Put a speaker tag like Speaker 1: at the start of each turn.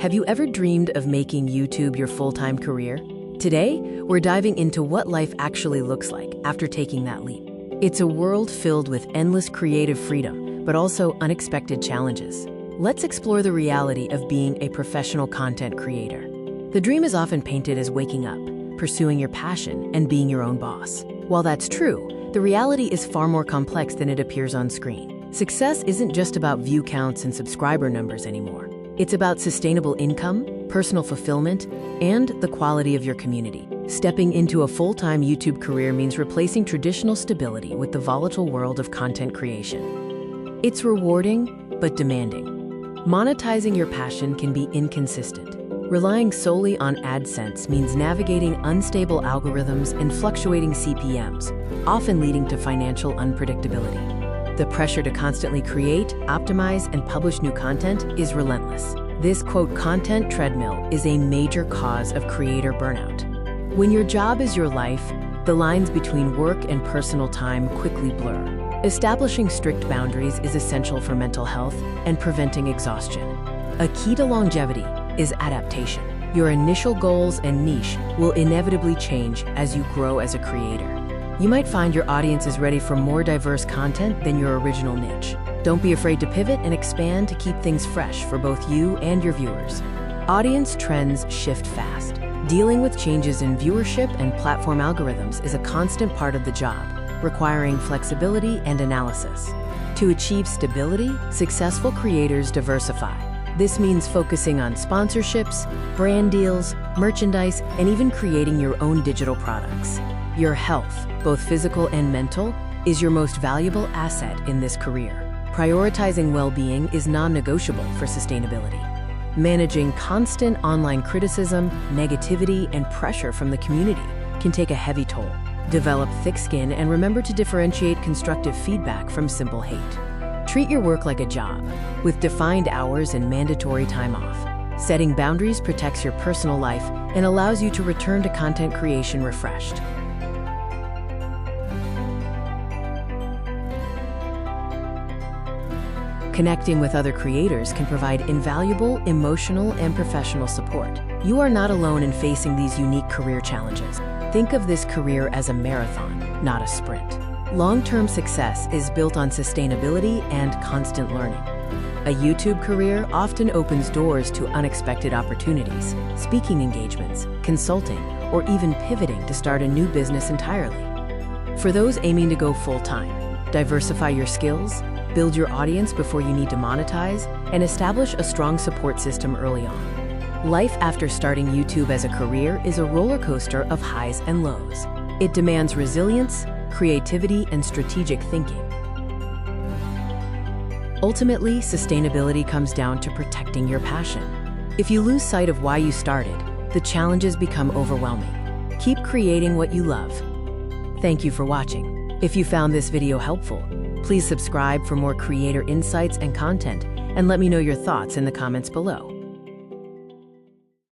Speaker 1: Have you ever dreamed of making YouTube your full-time career? Today, we're diving into what life actually looks like after taking that leap. It's a world filled with endless creative freedom, but also unexpected challenges. Let's explore the reality of being a professional content creator. The dream is often painted as waking up, pursuing your passion, and being your own boss. While that's true, the reality is far more complex than it appears on screen. Success isn't just about view counts and subscriber numbers anymore. It's about sustainable income, personal fulfillment, and the quality of your community. Stepping into a full-time YouTube career means replacing traditional stability with the volatile world of content creation. It's rewarding, but demanding. Monetizing your passion can be inconsistent. Relying solely on AdSense means navigating unstable algorithms and fluctuating CPMs, often leading to financial unpredictability. The pressure to constantly create, optimize, and publish new content is relentless. This, quote, content treadmill is a major cause of creator burnout. When your job is your life, the lines between work and personal time quickly blur. Establishing strict boundaries is essential for mental health and preventing exhaustion. A key to longevity is adaptation. Your initial goals and niche will inevitably change as you grow as a creator. You might find your audience is ready for more diverse content than your original niche. Don't be afraid to pivot and expand to keep things fresh for both you and your viewers. Audience trends shift fast. Dealing with changes in viewership and platform algorithms is a constant part of the job, requiring flexibility and analysis. To achieve stability, successful creators diversify. This means focusing on sponsorships, brand deals, merchandise, and even creating your own digital products. Your health, both physical and mental, is your most valuable asset in this career. Prioritizing well-being is non-negotiable for sustainability. Managing constant online criticism, negativity, and pressure from the community can take a heavy toll. Develop thick skin and remember to differentiate constructive feedback from simple hate. Treat your work like a job, with defined hours and mandatory time off. Setting boundaries protects your personal life and allows you to return to content creation refreshed. Connecting with other creators can provide invaluable emotional and professional support. You are not alone in facing these unique career challenges. Think of this career as a marathon, not a sprint. Long-term success is built on sustainability and constant learning. A YouTube career often opens doors to unexpected opportunities, speaking engagements, consulting, or even pivoting to start a new business entirely. For those aiming to go full-time, diversify your skills, build your audience before you need to monetize, and establish a strong support system early on. Life after starting YouTube as a career is a roller coaster of highs and lows. It demands resilience, creativity, and strategic thinking. Ultimately, sustainability comes down to protecting your passion. If you lose sight of why you started, the challenges become overwhelming. Keep creating what you love. Thank you for watching. If you found this video helpful, please subscribe for more creator insights and content, and let me know your thoughts in the comments below.